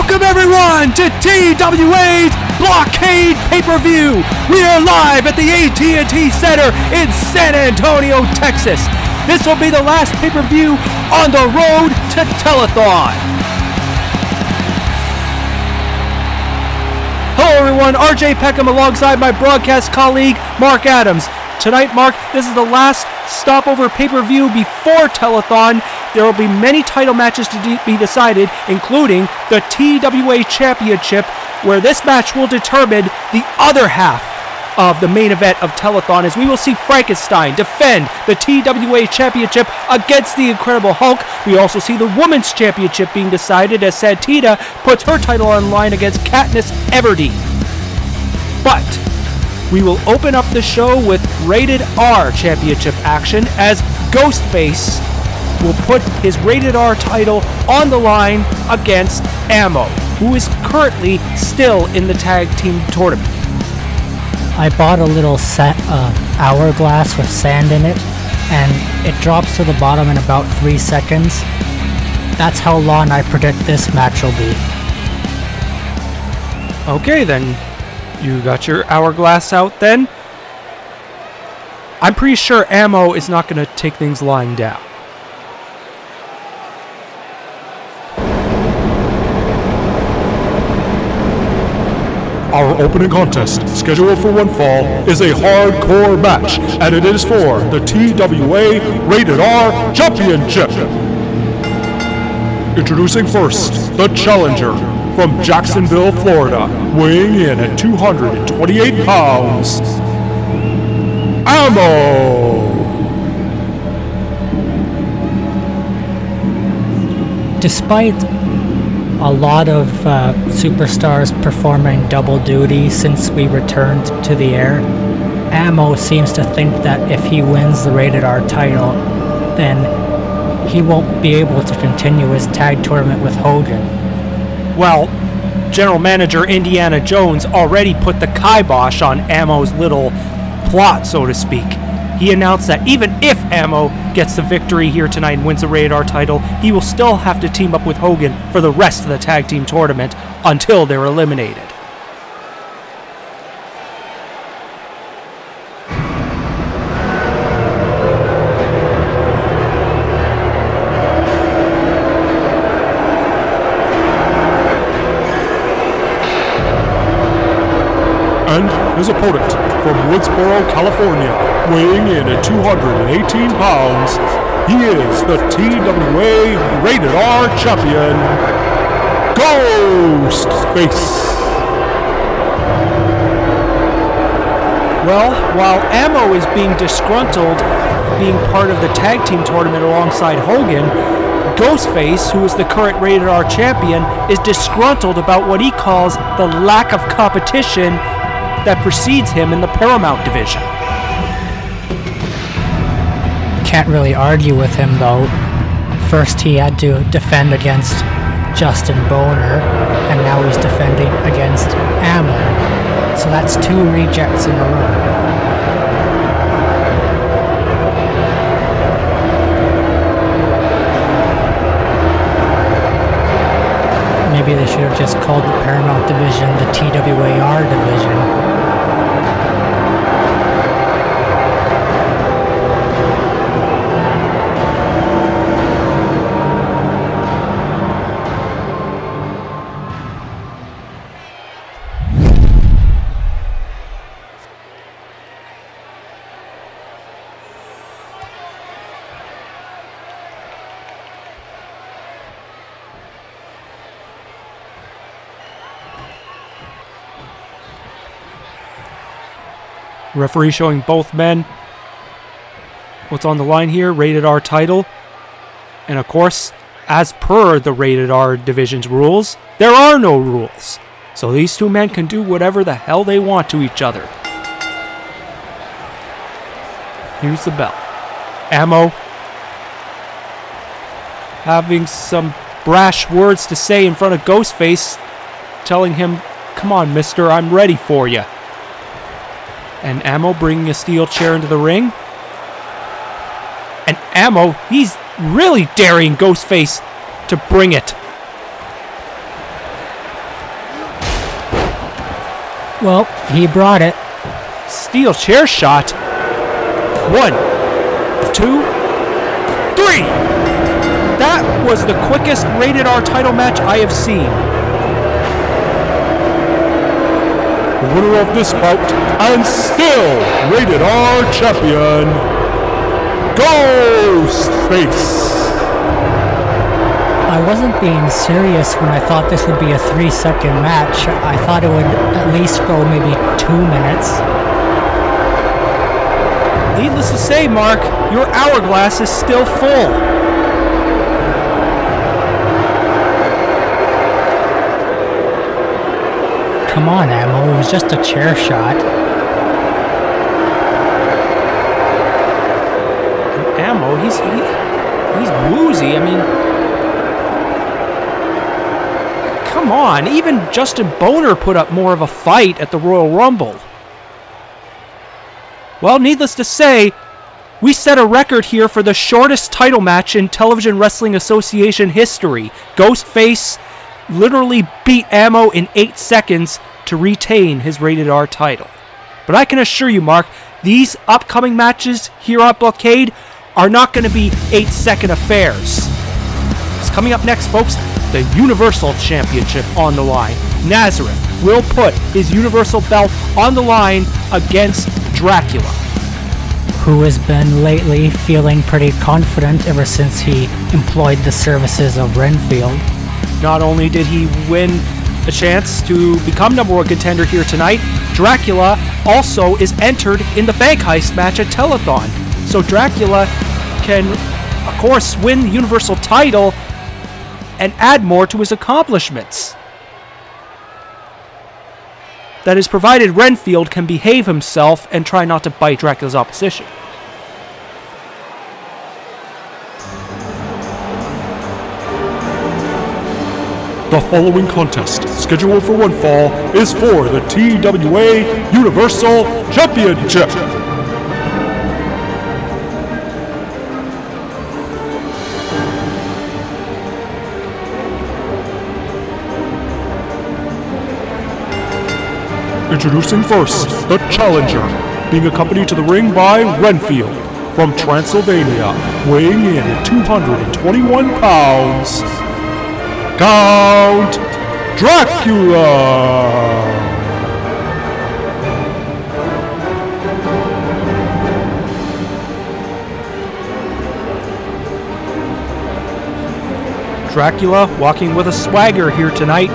Welcome everyone to TWA's Blockade pay-per-view. We are live at the AT&T Center in San Antonio, Texas. This will be the last pay-per-view on the road to Telethon. Hello everyone, RJ Peckham alongside my broadcast colleague Mark Adams. Tonight, Mark, this is the last stopover pay-per-view before Telethon. There will be many title matches to be decided, including the TWA Championship, where this match will determine the other half of the main event of Telethon, as we will see Frankenstein defend the TWA Championship against the Incredible Hulk. We also see the Women's Championship being decided as Santita puts her title on line against Katniss Everdeen. But we will open up the show with Rated R Championship action as Ghostface will put his Rated R title on the line against Ammo, who is currently still in the tag team tournament. I bought a little hourglass with sand in it, and it drops to the bottom in about 3 seconds. That's how long I predict this match will be. Okay, then. You got your hourglass out then? I'm pretty sure Ammo is not going to take things lying down. Our opening contest, scheduled for one fall, is a hardcore match, and it is for the TWA Rated R Championship. Introducing first, the challenger from Jacksonville, Florida, weighing in at 228 pounds, Ammo! Despite a lot of superstars performing double duty since we returned to the air, Ammo seems to think that if he wins the Rated R title, then he won't be able to continue his tag tournament with Hogan. Well, General Manager Indiana Jones already put the kibosh on Ammo's little plot, so to speak. He announced that even if Ammo gets the victory here tonight and wins the Rated R title, he will still have to team up with Hogan for the rest of the tag team tournament until they're eliminated. And his opponent from Woodsboro, California, weighing in at 218 pounds, he is the TWA Rated R Champion, Ghostface. Well, while Ammo is being disgruntled being part of the tag team tournament alongside Hogan, Ghostface, who is the current Rated R champion, is disgruntled about what he calls the lack of competition that precedes him in the Paramount division. Can't really argue with him though. First he had to defend against Justin Boner, and now he's defending against Ammo. So that's 2 rejects in a row. Maybe they should have just called the Paramount division the TWAR division. Referee showing both men what's on the line here, Rated R title. And of course, as per the Rated R division's rules, there are no rules. So these two men can do whatever the hell they want to each other. Here's the bell. Ammo having some brash words to say in front of Ghostface, telling him, "Come on, mister, I'm ready for you." And Ammo bringing a steel chair into the ring. And Ammo, he's really daring Ghostface to bring it. Well, he brought it. Steel chair shot. 1, 2, 3. That was the quickest rated R title match I have seen. The winner of this bout, and still rated R champion, Ghostface. I wasn't being serious when I thought this would be a 3-second match. I thought it would at least go maybe 2 minutes. Needless to say, Mark, your hourglass is still full. Come on, Ammo, it was just a chair shot. Ammo, he's woozy. I mean, come on. Even Justin Boner put up more of a fight at the Royal Rumble. Well, needless to say, we set a record here for the shortest title match in Television Wrestling Association history. Ghostface literally beat Ammo in 8 seconds to retain his Rated R title. But I can assure you, Mark, these upcoming matches here at Blockade are not going to be 8-second affairs. It's coming up next, folks, the Universal Championship on the line. Nazareth will put his Universal belt on the line against Dracula, who has been lately feeling pretty confident ever since he employed the services of Renfield. Not only did he win a chance to become number 1 contender here tonight, Dracula also is entered in the bank heist match at Telethon. So Dracula can, of course, win the Universal title and add more to his accomplishments. That is, provided Renfield can behave himself and try not to bite Dracula's opposition. The following contest, scheduled for one fall, is for the TWA Universal Championship. Introducing first, the challenger, being accompanied to the ring by Renfield, from Transylvania, weighing in at 221 pounds, Count Dracula! Dracula walking with a swagger here tonight.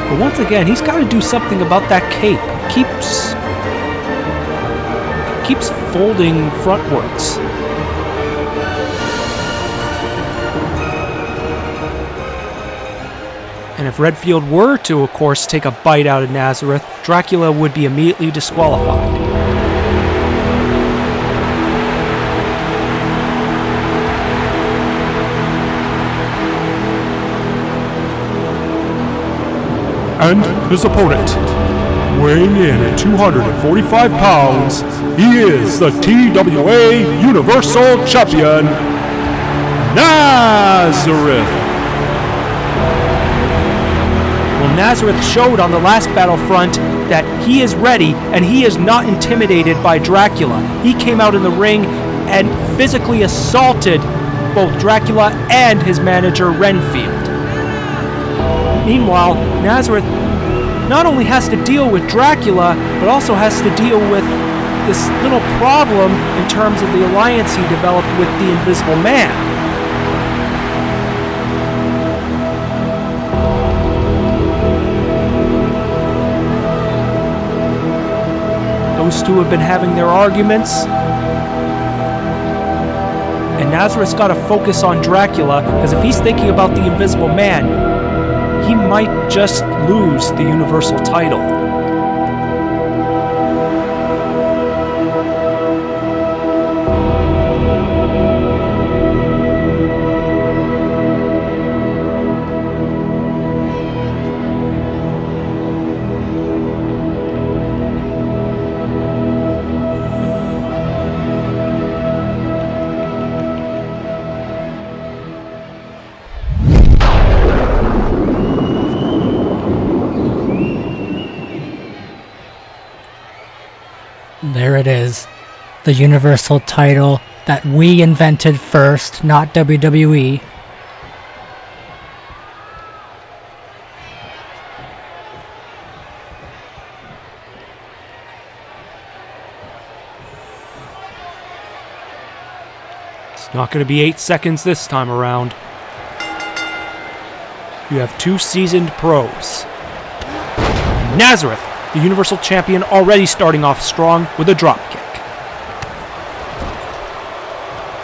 But once again, he's got to do something about that cape. It keeps folding frontwards. And if Redfield were to, of course, take a bite out of Nazareth, Dracula would be immediately disqualified. And his opponent, weighing in at 245 pounds, he is the TWA Universal Champion, Nazareth. Well, Nazareth showed on the last battlefront that he is ready and he is not intimidated by Dracula. He came out in the ring and physically assaulted both Dracula and his manager Renfield. Meanwhile, Nazareth not only has to deal with Dracula, but also has to deal with this little problem in terms of the alliance he developed with the Invisible Man. Those two have been having their arguments. And Nazareth's got to focus on Dracula, because if he's thinking about the Invisible Man, he might just lose the Universal title. There it is. The Universal title that we invented first, not WWE. It's not going to be 8 seconds this time around. You have 2 seasoned pros. Nazareth, the Universal Champion, already starting off strong with a dropkick.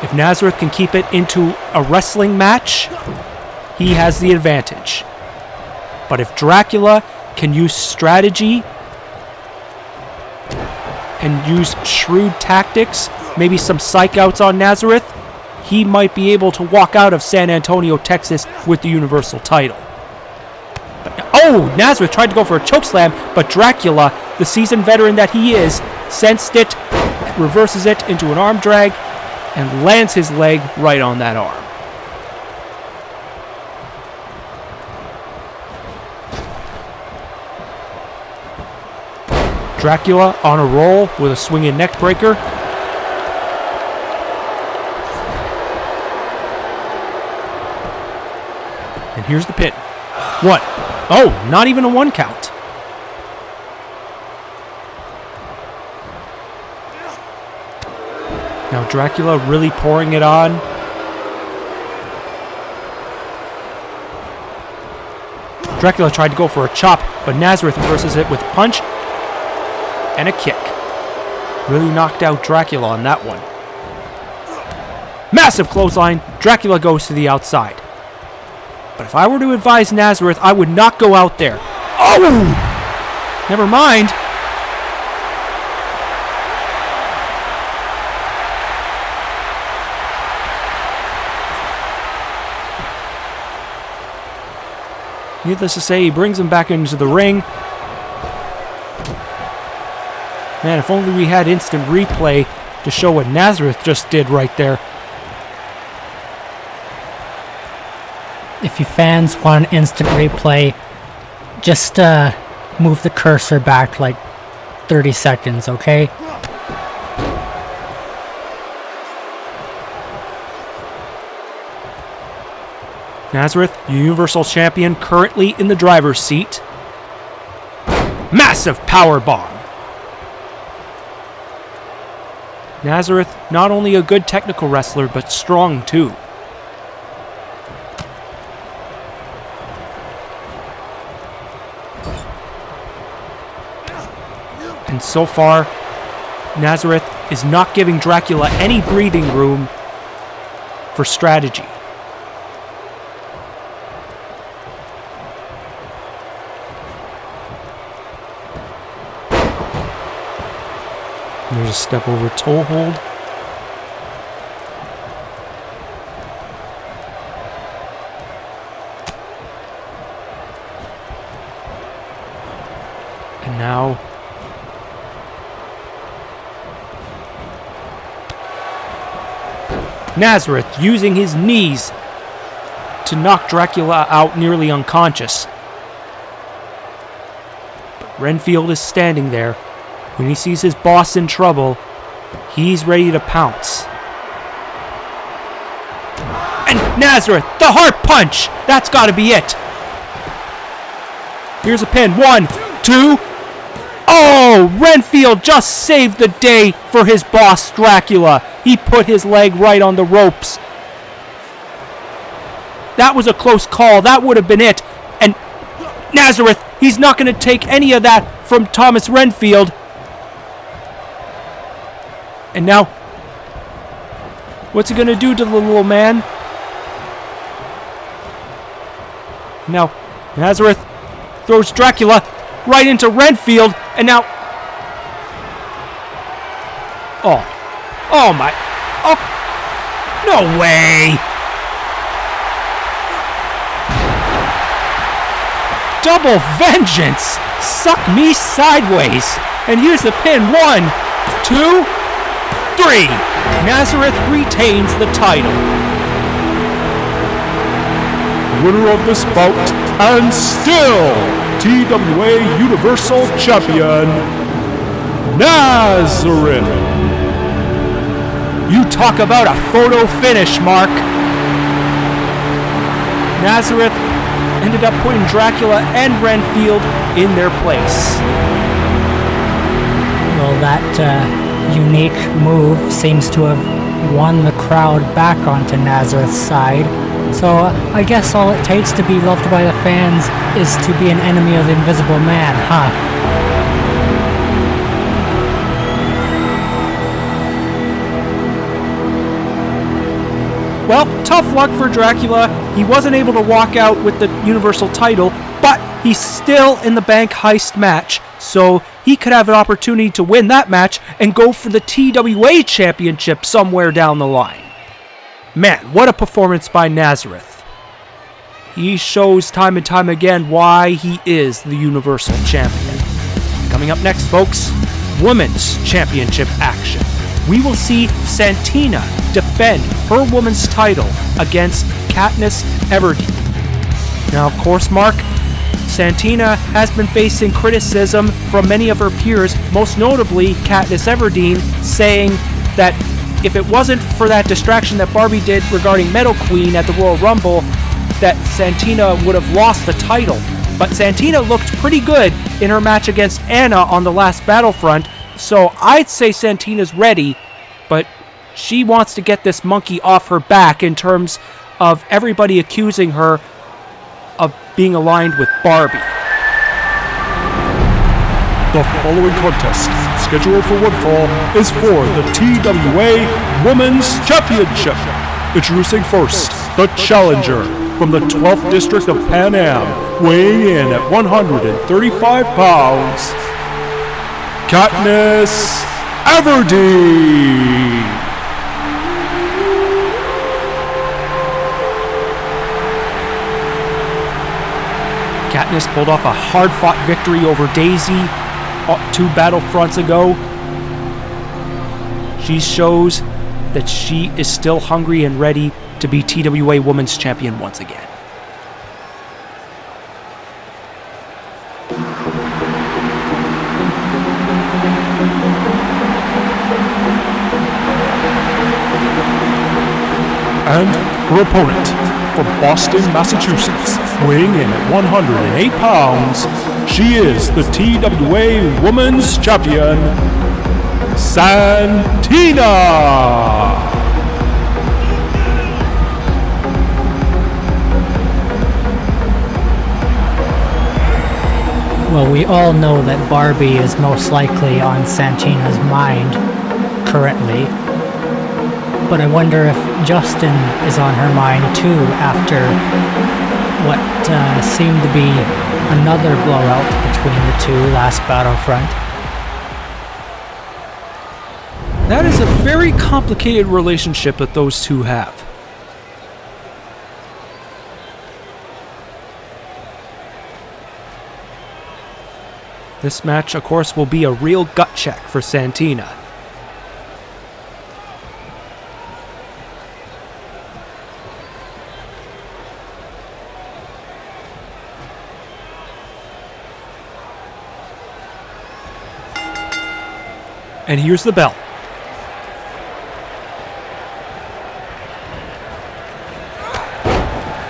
If Nazareth can keep it into a wrestling match, he has the advantage. But if Dracula can use strategy and use shrewd tactics, maybe some psych outs on Nazareth, he might be able to walk out of San Antonio, Texas with the Universal title. Oh, Nazareth tried to go for a chokeslam, but Dracula, the seasoned veteran that he is, sensed it, reverses it into an arm drag, and lands his leg right on that arm. Dracula on a roll with a swinging neck breaker. And here's the pin. 1. Oh, not even a 1 count. Now Dracula really pouring it on. Dracula tried to go for a chop, but Nazareth reverses it with a punch and a kick. Really knocked out Dracula on that one. Massive clothesline. Dracula goes to the outside. But if I were to advise Nazareth, I would not go out there. Oh! Never mind. Needless to say, he brings him back into the ring. Man, if only we had instant replay to show what Nazareth just did right there. If you fans want an instant replay, just move the cursor back like 30 seconds, okay? Nazareth, Universal Champion, currently in the driver's seat. Massive power bomb. Nazareth, not only a good technical wrestler, but strong too. And so far, Nazareth is not giving Dracula any breathing room for strategy. There's a step over toe hold. And now Nazareth using his knees to knock Dracula out nearly unconscious. But Renfield is standing there. When he sees his boss in trouble, he's ready to pounce. And Nazareth, the heart punch! That's got to be it. Here's a pin. 1, 2. Oh, Renfield just saved the day for his boss, Dracula. He put his leg right on the ropes. That was a close call. That would have been it. And Nazareth, he's not going to take any of that from Thomas Renfield. And now, what's he going to do to the little man? Now, Nazareth throws Dracula right into Renfield, and now... Oh my... Oh, no way! Double vengeance! Suck me sideways! And here's the pin. 1, 2... 3. Nazareth retains the title. Winner of this bout, and still TWA Universal Champion, Nazareth. You talk about a photo finish, Mark. Nazareth ended up putting Dracula and Renfield in their place. Well, that unique move seems to have won the crowd back onto Nazareth's side. So I guess all it takes to be loved by the fans is to be an enemy of the Invisible Man, huh? Well, tough luck for Dracula. He wasn't able to walk out with the Universal title, but he's still in the bank heist match, so he could have an opportunity to win that match and go for the TWA Championship somewhere down the line. Man, what a performance by Nazareth. He shows time and time again why he is the Universal Champion. Coming up next, folks, Women's Championship action. We will see Santina defend her woman's title against Katniss Everdeen. Now, of course, Mark, Santina has been facing criticism from many of her peers, most notably Katniss Everdeen, saying that if it wasn't for that distraction that Barbie did regarding Metal Queen at the Royal Rumble, that Santina would have lost the title. But Santina looked pretty good in her match against Anna on the last Battlefront, so I'd say Santina's ready, but she wants to get this monkey off her back in terms of everybody accusing her of being aligned with Barbie. The following contest, scheduled for one fall, is for the TWA Women's Championship. Introducing first, the challenger from the 12th District of Pan Am, weighing in at 135 pounds, Katniss Everdeen. Katniss pulled off a hard-fought victory over Daisy 2 Battlefronts ago. She shows that she is still hungry and ready to be TWA Women's Champion once again. And her opponent, from Boston, Massachusetts, weighing in at 108 pounds, she is the TWA Women's Champion, Santina! Well, we all know that Barbie is most likely on Santina's mind currently. But I wonder if Justin is on her mind too after what seemed to be another blowout between the two last Battlefront. That is a very complicated relationship that those two have. This match, of course, will be a real gut check for Santina. And here's the bell.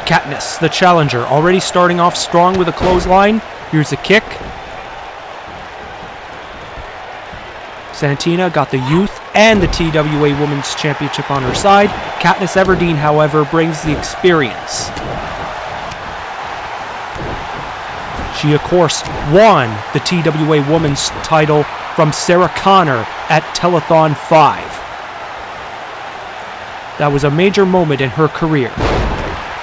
Katniss, the challenger, already starting off strong with a clothesline. Here's a kick. Santina got the youth and the TWA Women's Championship on her side. Katniss Everdeen, however, brings the experience. She, of course, won the TWA Women's title from Sarah Connor at Telethon 5. That was a major moment in her career.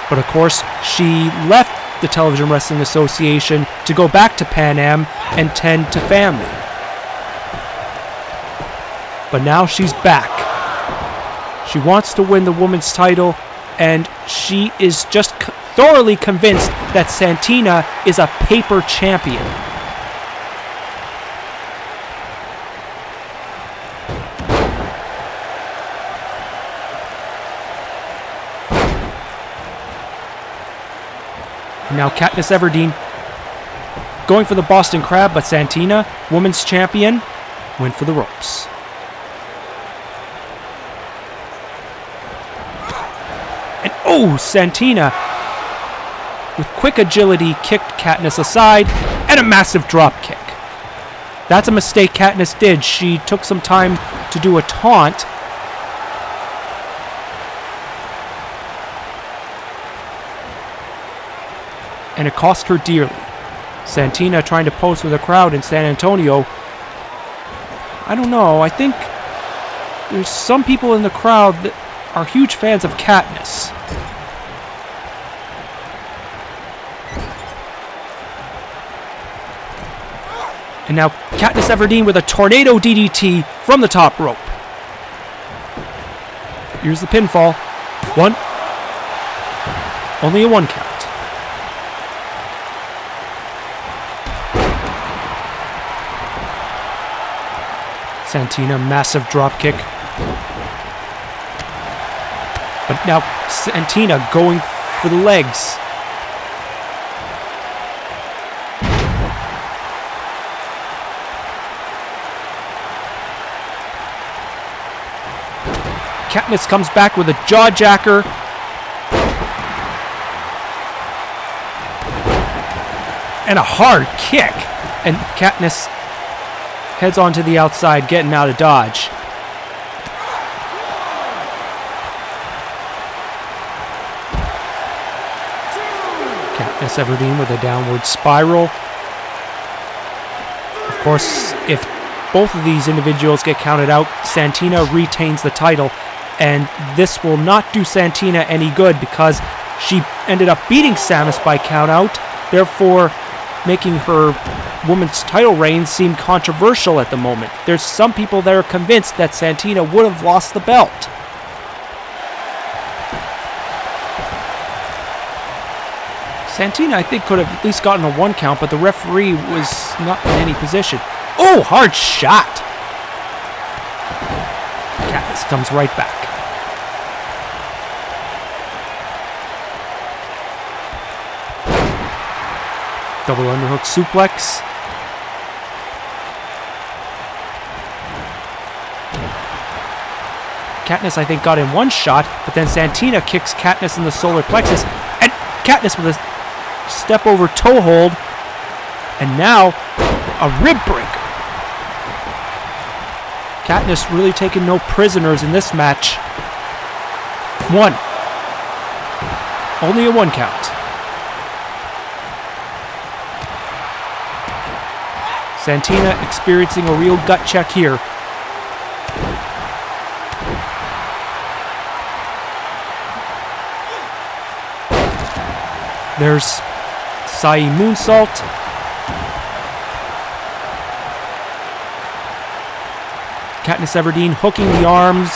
But of course, she left the Television Wrestling Association to go back to Pan Am and tend to family. But now she's back. She wants to win the women's title, and she is just thoroughly convinced that Santina is a paper champion. And now Katniss Everdeen going for the Boston Crab, but Santina, women's champion, went for the ropes. And oh, Santina, with quick agility, kicked Katniss aside, and a massive drop kick. That's a mistake Katniss did. She took some time to do a taunt. And it cost her dearly. Santina trying to pose with a crowd in San Antonio. I don't know. I think there's some people in the crowd that are huge fans of Katniss. And now Katniss Everdeen with a tornado DDT from the top rope. Here's the pinfall. One. Only a 1 count. Santina, massive drop kick. But now Santina going for the legs. Katniss comes back with a jaw jacker. And a hard kick. And Katniss heads onto the outside, getting out of dodge. Katniss Everdeen with a downward spiral. Of course, if both of these individuals get counted out, Santina retains the title. And this will not do Santina any good because she ended up beating Samus by countout, therefore making her women's title reign seem controversial at the moment. There's some people that are convinced that Santina would have lost the belt. Santina, I think, could have at least gotten a 1 count, but the referee was not in any position. Oh, hard shot! Katniss comes right back. Double underhook suplex. Katniss, I think, got in 1 shot, but then Santina kicks Katniss in the solar plexus, and Katniss with a step over toe hold, and now a rib breaker. Katniss really taking no prisoners in this match. 1. Only a 1 count. Santina experiencing a real gut check here. There's Sai moonsault. Katniss Everdeen hooking the arms.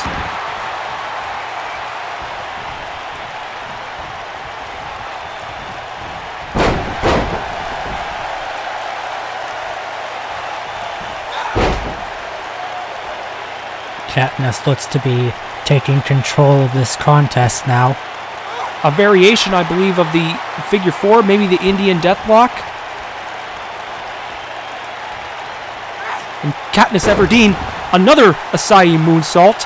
Katniss looks to be taking control of this contest now. A variation, I believe, of the figure 4, maybe the Indian Deathlock. And Katniss Everdeen, another Acai moonsault.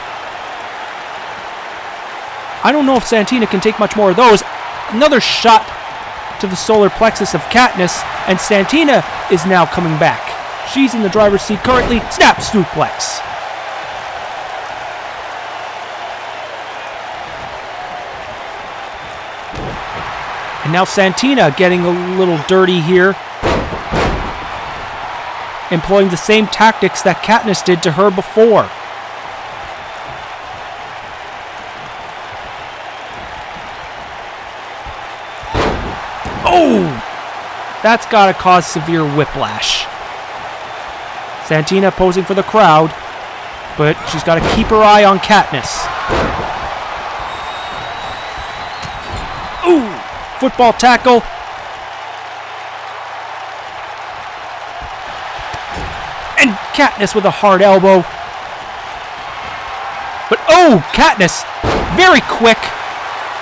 I don't know if Santina can take much more of those. Another shot to the solar plexus of Katniss, and Santina is now coming back. She's in the driver's seat currently. Snap suplex. And now Santina getting a little dirty here. Employing the same tactics that Katniss did to her before. Oh! That's gotta cause severe whiplash. Santina posing for the crowd, but she's gotta keep her eye on Katniss. Ooh! Football tackle. And Katniss with a hard elbow. But oh, Katniss, very quick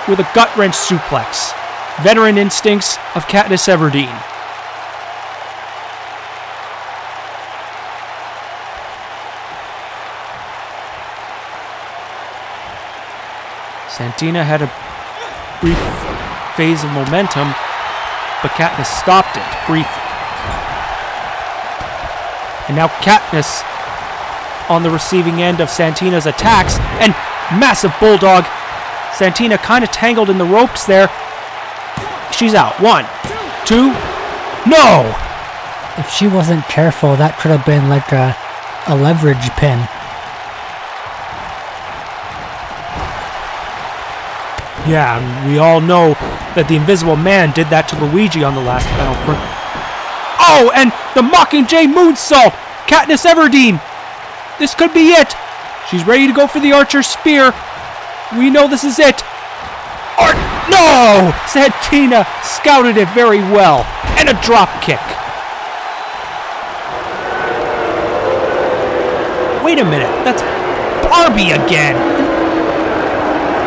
with a gut wrench suplex. Veteran instincts of Katniss Everdeen. Santina had a brief phase of momentum, but Katniss stopped it briefly. And now Katniss on the receiving end of Santina's attacks, and massive bulldog. Santina kind of tangled in the ropes there. She's out. 1, 2, no! If she wasn't careful, that could have been like a leverage pin. Yeah, we all know that the Invisible Man did that to Luigi on the last Battlefront. Oh, and the Mockingjay moonsault! Katniss Everdeen! This could be it! She's ready to go for the Archer Spear. We know this is it. No! Santina scouted it very well. And a drop kick. Wait a minute, that's Barbie again.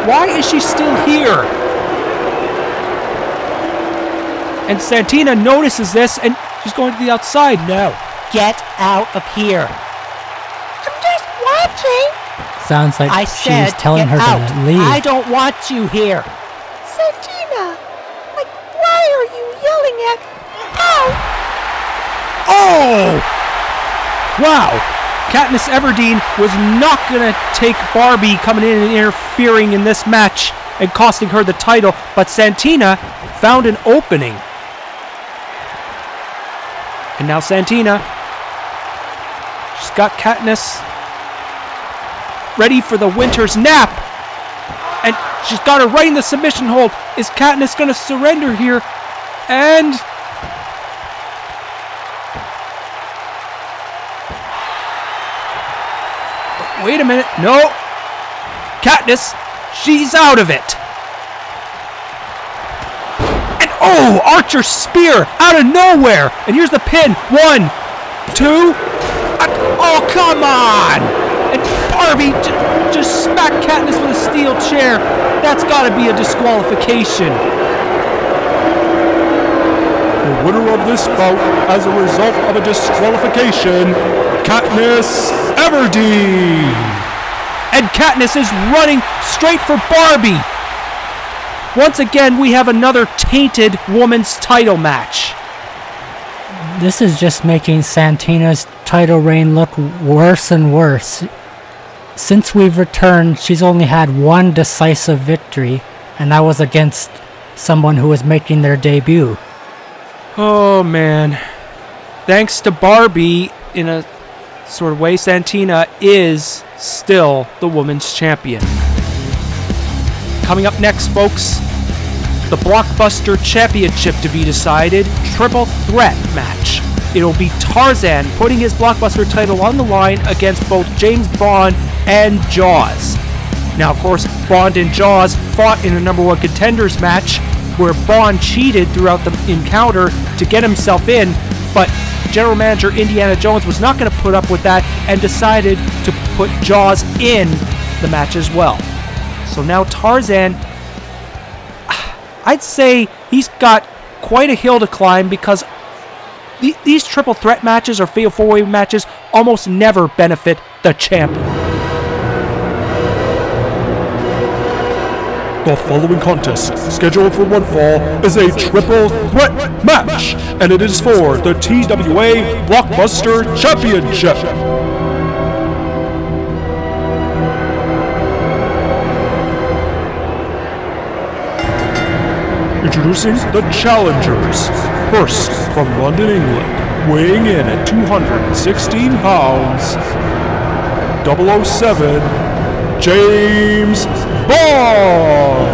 Why is she still here? And Santina notices this and she's going to the outside now. Get out of here. I'm just watching. Sounds like I said, she's telling her get out. to leave. I don't want you here. Santina, like, why are you yelling at... Ow! Oh! Wow. Katniss Everdeen was not going to take Barbie coming in and interfering in this match and costing her the title, but Santina found an opening. And now Santina, she's got Katniss ready for the winter's nap. And she's got her right in the submission hold. Is Katniss going to surrender here? And... wait a minute. No. Katniss, she's out of it. And oh, Archer Spear out of nowhere. And here's the pin. 1, 2. Oh, come on. And Barbie just smacked Katniss with a steel chair. That's got to be a disqualification. The winner of this bout as a result of a disqualification, Katniss Everdeen. And Katniss is running straight for Barbie. Once again, we have another tainted women's title match. This is just making Santina's title reign look worse and worse. Since we've returned, she's only had one decisive victory, and that was against someone who was making their debut. Oh, man. Thanks to Barbie, in a sort of way, Santina is still the women's champion. Coming up next, folks, the Blockbuster Championship to be decided, triple threat match. It'll be Tarzan putting his Blockbuster title on the line against both James Bond and Jaws. Now, of course, Bond and Jaws fought in a number 1 contenders match where Bond cheated throughout the encounter to get himself in, but General Manager Indiana Jones was not going to put up with that and decided to put Jaws in the match as well. So now Tarzan, I'd say he's got quite a hill to climb because these triple threat matches or fatal 4-way matches almost never benefit the champion. The following contest, scheduled for one fall, is a triple threat match, and it is for the TWA Blockbuster Championship. Introducing the challengers. First, from London, England, weighing in at 216 pounds, 007, James Bond!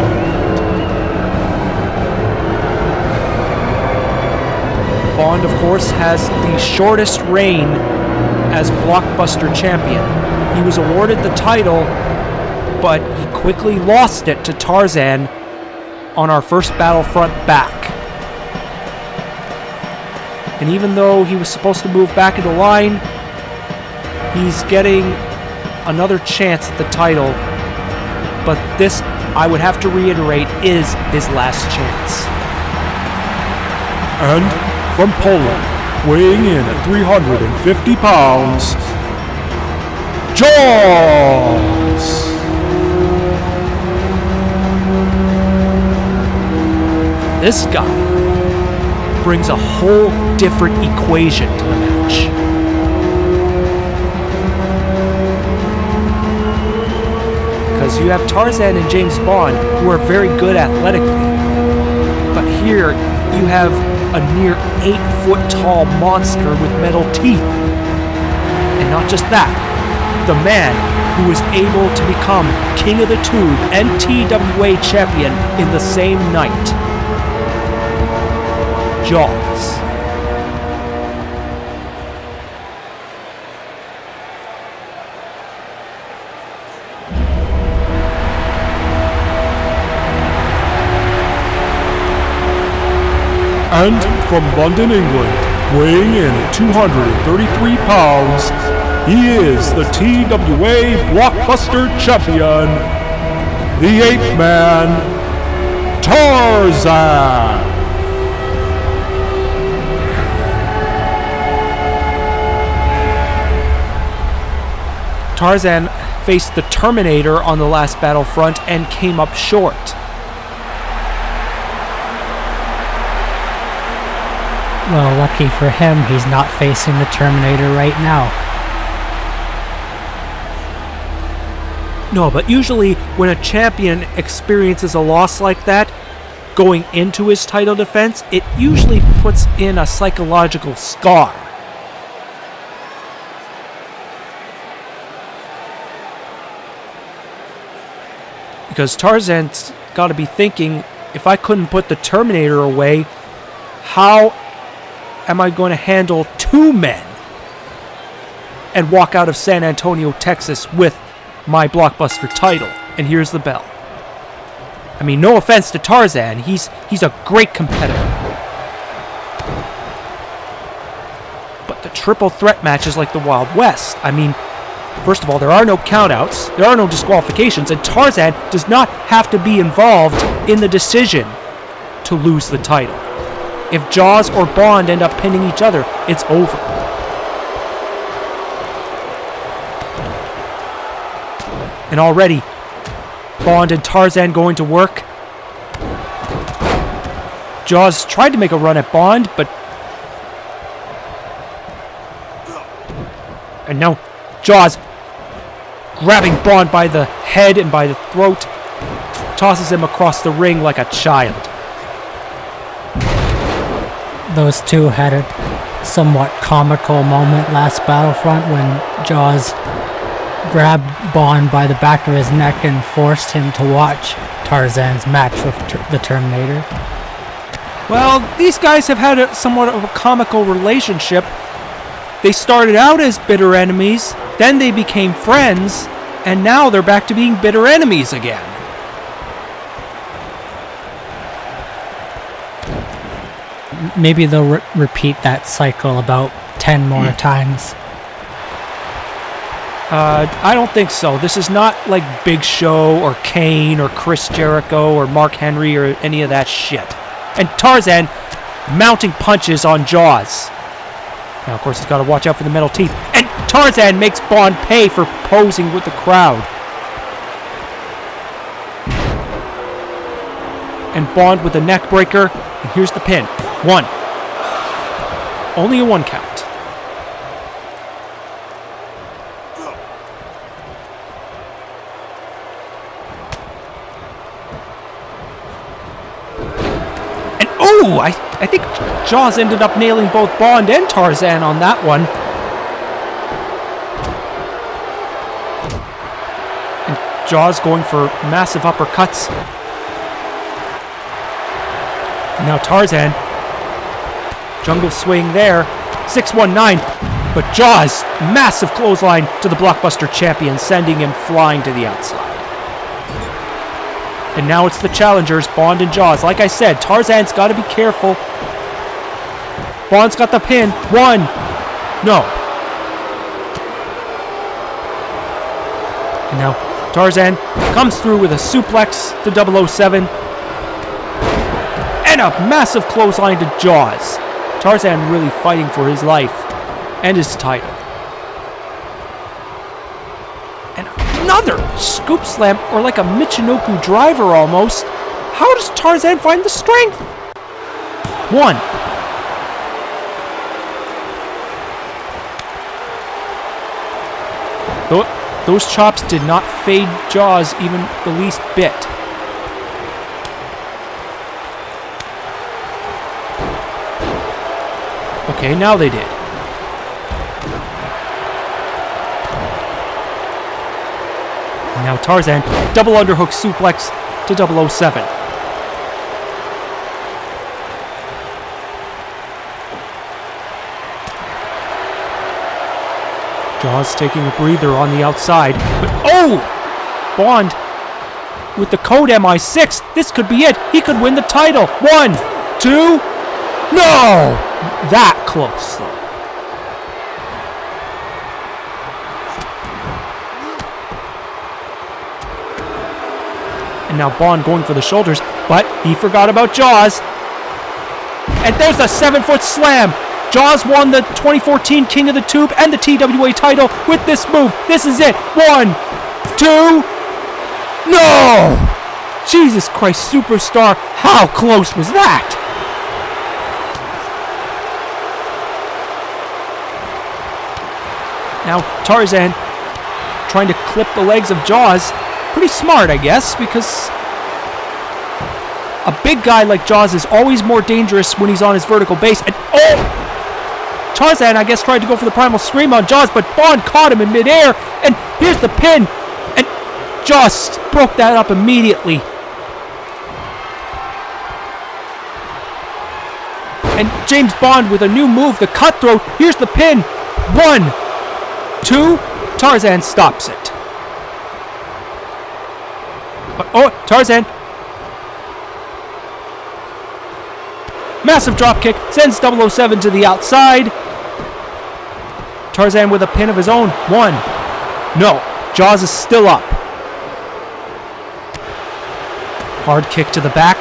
Bond, of course, has the shortest reign as Blockbuster champion. He was awarded the title, but he quickly lost it to Tarzan on our first Battlefront back. And even though he was supposed to move back into line, he's getting another chance at the title. But this, I would have to reiterate, is his last chance. And from Poland, weighing in at 350 pounds, Jaws! This guy brings a whole different equation to the match. Because you have Tarzan and James Bond, who are very good athletically. But here, you have a near 8-foot-tall monster with metal teeth. And not just that, the man who was able to become King of the Tube and TWA champion in the same night. Jaws. And from London, England, weighing in at 233 pounds, he is the TWA Blockbuster Champion, the Ape Man, Tarzan. Tarzan faced the Terminator on the last battlefront and came up short. Well, lucky for him, he's not facing the Terminator right now. No, but usually when a champion experiences a loss like that, going into his title defense, it usually puts in a psychological scar. Because Tarzan's got to be thinking, if I couldn't put the Terminator away, how am I going to handle two men and walk out of San Antonio, Texas with my Blockbuster title? And here's the bell. I mean, no offense to Tarzan, he's a great competitor. But the triple threat match is like the Wild West. I mean, first of all, there are no countouts, there are no disqualifications, and Tarzan does not have to be involved in the decision to lose the title. If Jaws or Bond end up pinning each other, it's over. And already, Bond and Tarzan going to work. Jaws tried to make a run at Bond, but... And now, Jaws, grabbing Bond by the head and by the throat, tosses him across the ring like a child. Those two had a somewhat comical moment last Battlefront when Jaws grabbed Bond by the back of his neck and forced him to watch Tarzan's match with the Terminator. Well, these guys have had somewhat of a comical relationship. They started out as bitter enemies, then they became friends, and now they're back to being bitter enemies again. Maybe they'll repeat that cycle about 10 more times. I don't think so. This is not like Big Show or Kane or Chris Jericho or Mark Henry or any of that shit. And Tarzan mounting punches on Jaws. Now, of course, he's got to watch out for the metal teeth. And Tarzan makes Bond pay for posing with the crowd. And Bond with the neck breaker. And here's the pin. 1. Only a 1 count. And oh, I think Jaws ended up nailing both Bond and Tarzan on that one. And Jaws going for massive uppercuts. And now Tarzan, jungle swing there, 619, but Jaws, massive clothesline to the Blockbuster champion, sending him flying to the outside. And now it's the challengers, Bond and Jaws. Like I said, Tarzan's got to be careful. Bond's got the pin. 1. No. And now Tarzan comes through with a suplex to 007. And a massive clothesline to Jaws. Tarzan really fighting for his life and his title. And another scoop slam, or like a Michinoku driver almost. How does Tarzan find the strength? 1. Those chops did not fade Jaws even the least bit. Okay, now they did. And now Tarzan, double underhook suplex to 007. Jaws taking a breather on the outside, but oh! Bond with the code MI6. This could be it. He could win the title. 1, 2, no! That close, though. And now Bond going for the shoulders, but he forgot about Jaws. And there's a 7-foot slam. Jaws won the 2014 King of the Tube and the TWA title with this move. This is it. 1, 2, no! Jesus Christ, Superstar, how close was that? Now Tarzan trying to clip the legs of Jaws. Pretty smart, I guess, because a big guy like Jaws is always more dangerous when he's on his vertical base. And oh! Tarzan, I guess, tried to go for the primal scream on Jaws, but Bond caught him in midair, and here's the pin, and Jaws broke that up immediately. And James Bond with a new move, the cutthroat. Here's the pin. 1, 2, Tarzan stops it. Oh, Tarzan. Massive dropkick, sends 007 to the outside. Tarzan with a pin of his own. 1. No, Jaws is still up. Hard kick to the back.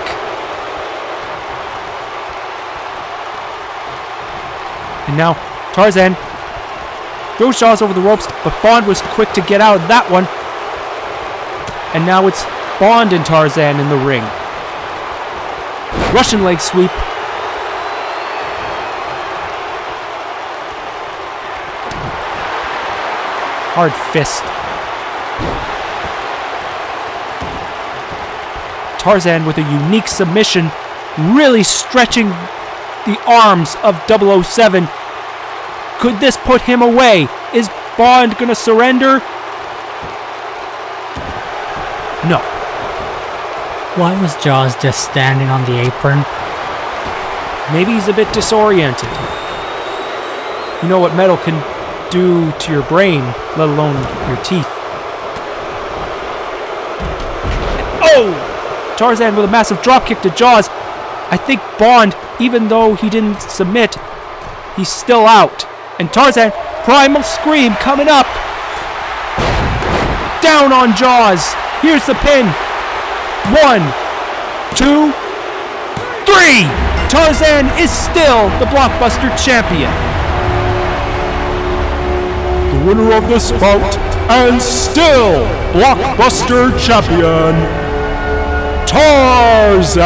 And now Tarzan throws Jaws over the ropes, but Bond was quick to get out of that one. And now it's Bond and Tarzan in the ring. Russian leg sweep. Hard fist. Tarzan with a unique submission, really stretching the arms of 007. Could this put him away? Is Bond gonna surrender? No. Why was Jaws just standing on the apron? Maybe he's a bit disoriented. You know what metal can do to your brain, let alone your teeth. Oh! Tarzan with a massive dropkick to Jaws. I think Bond, even though he didn't submit, he's still out. And Tarzan, primal scream coming up. Down on Jaws. Here's the pin. 1, 2, 3. Tarzan is still the Blockbuster champion. The winner of this bout, and still Blockbuster champion, Tarzan.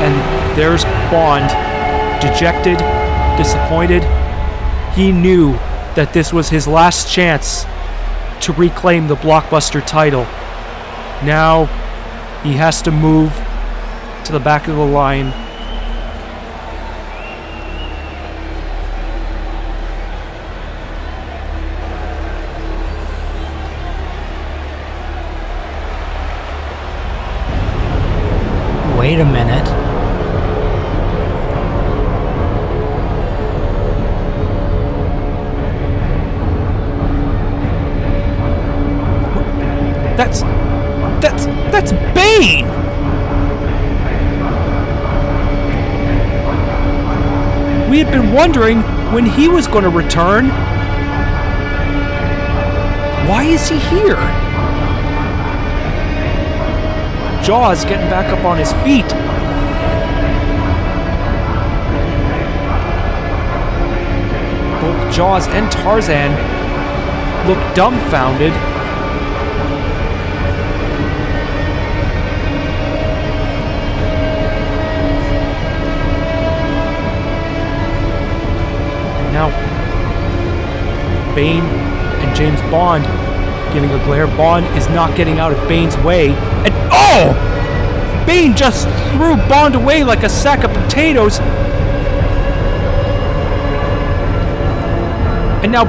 And there's Bond, dejected, disappointed. He knew that this was his last chance to reclaim the Blockbuster title. Now he has to move to the back of the line. Wait a minute. That's Bane! We had been wondering when he was going to return. Why is he here? Jaws getting back up on his feet. Both Jaws and Tarzan look dumbfounded. And now Bane and James Bond giving a glare. Bond is not getting out of Bane's way. And oh! Bane just threw Bond away like a sack of potatoes. And now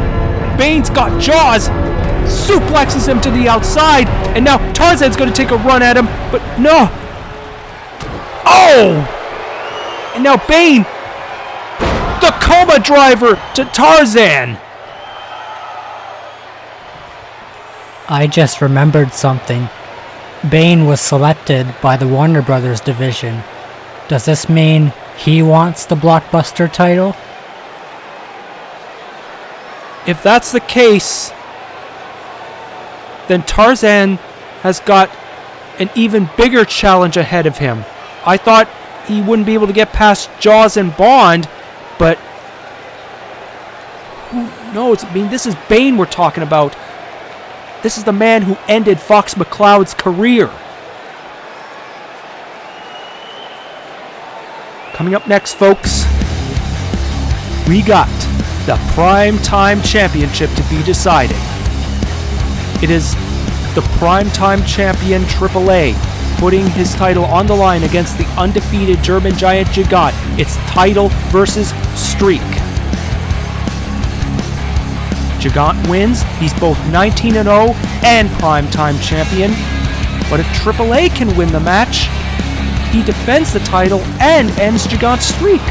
Bane's got Jaws, suplexes him to the outside, and now Tarzan's going to take a run at him, but no. Oh! And now Bane, the coma driver to Tarzan. I just remembered something. Bane was selected by the Warner Brothers division. Does this mean he wants the blockbuster title? If that's the case, then Tarzan has got an even bigger challenge ahead of him. I thought he wouldn't be able to get past Jaws and Bond, but who knows? I mean, this is Bane we're talking about. This is the man who ended Fox McCloud's career. Coming up next, folks, we got the Prime Time Championship to be decided. It is the Prime Time Champion TWA putting his title on the line against the undefeated German giant Gigant. It's title versus streak. Gigant wins, he's both 19-0 and Primetime Champion. But if AAA can win the match, he defends the title and ends Gigant's streak.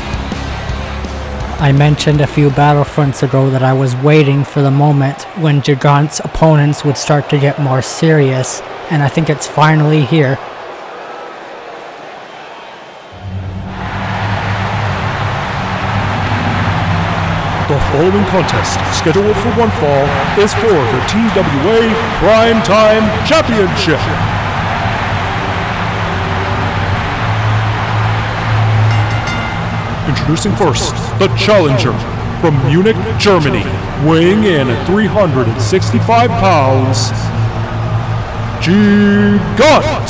I mentioned a few Battlefronts ago that I was waiting for the moment when Gigant's opponents would start to get more serious, and I think it's finally here. The following contest, scheduled for one fall, is for the TWA Primetime Championship. Introducing first, the challenger from Munich, Germany, weighing in at 365 pounds, Gigant.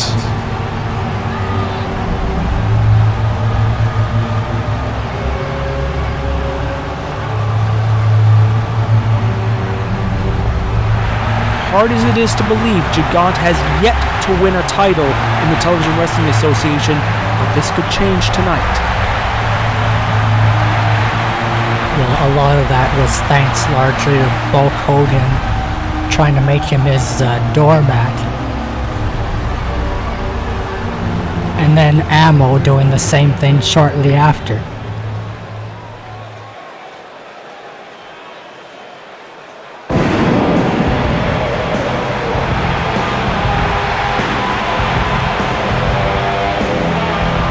Hard as it is to believe, Gigant has yet to win a title in the Television Wrestling Association, but this could change tonight. Well, a lot of that was thanks largely to Bulk Hogan trying to make him his doormat. And then Ammo doing the same thing shortly after.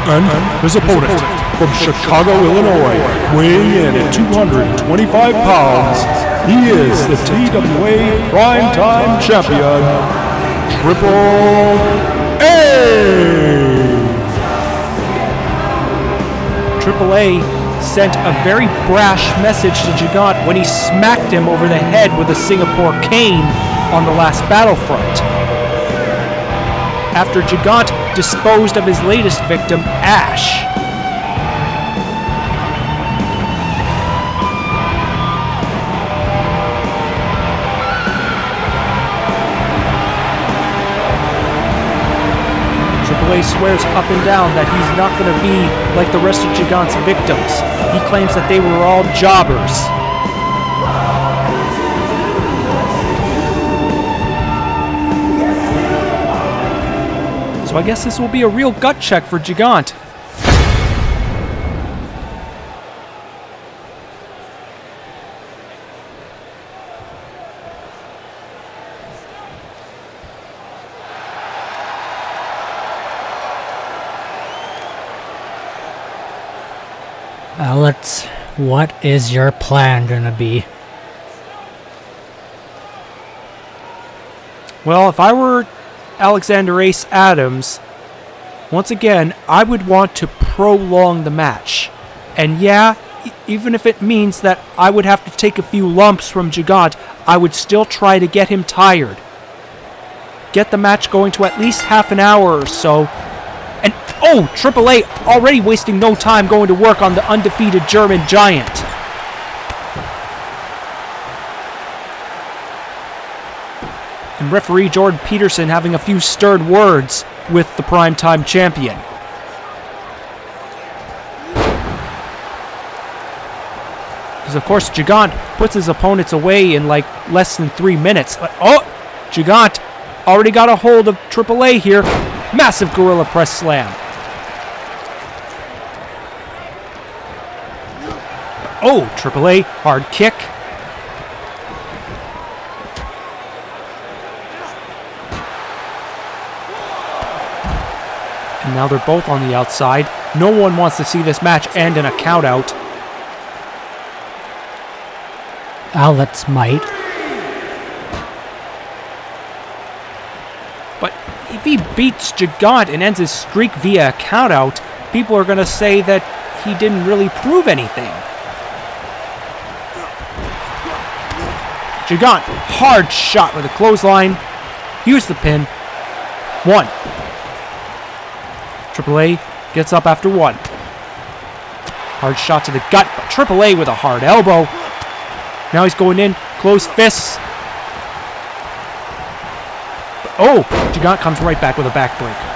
And his opponent from Chicago, Illinois, weighing in at 225 pounds, he is the TWA Primetime Champion, TWA. AAA sent a very brash message to Gigant when he smacked him over the head with a Singapore cane on the last Battlefront. After Gigant disposed of his latest victim, Ash. AAA swears up and down that he's not going to be like the rest of Gigant's victims. He claims that they were all jobbers. So I guess this will be a real gut check for Gigant. Alex, what is your plan gonna be? Well, if I were Alexander Ace Adams, once again, I would want to prolong the match. And yeah, Even if it means that I would have to take a few lumps from Gigant, I would still try to get him tired. Get the match going to at least half an hour or so. And, oh, AAA already wasting no time going to work on the undefeated German giant. And referee Jordan Peterson having a few stirred words with the primetime champion. Because, of course, Gigant puts his opponents away in like less than 3 minutes. Oh, Gigant already got a hold of AAA here. Massive gorilla press slam. Oh, AAA, hard kick. And now they're both on the outside. No one wants to see this match end in a countout. Alex might. But if he beats Gigant and ends his streak via a countout, people are going to say that he didn't really prove anything. Gigant, hard shot with a clothesline. Here's the pin. 1. AAA gets up after 1. Hard shot to the gut, but AAA with a hard elbow. Now he's going in, closed fists. Oh, Gigant comes right back with a backbreaker.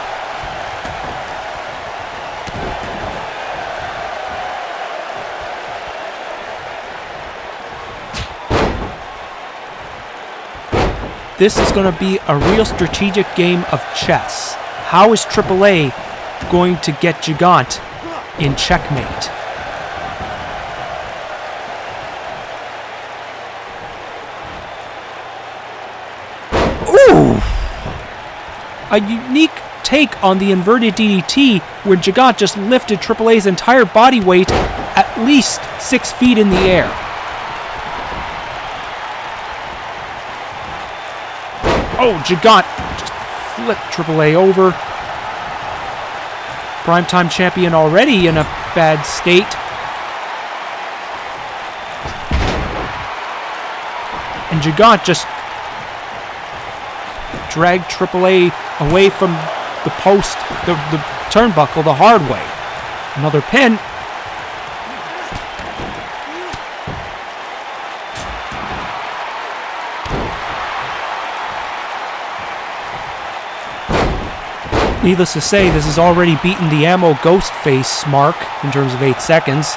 This is going to be a real strategic game of chess. How is AAA going to get Gigant in checkmate? Ooh! A unique take on the inverted DDT where Gigant just lifted AAA's entire body weight at least 6 feet in the air. Oh, Gigant just flipped AAA over. Primetime champion already in a bad state. And Gigant just dragged AAA away from the post, the turnbuckle the hard way. Another pin. Needless to say, this has already beaten the Ammo Ghost Face mark in terms of 8 seconds.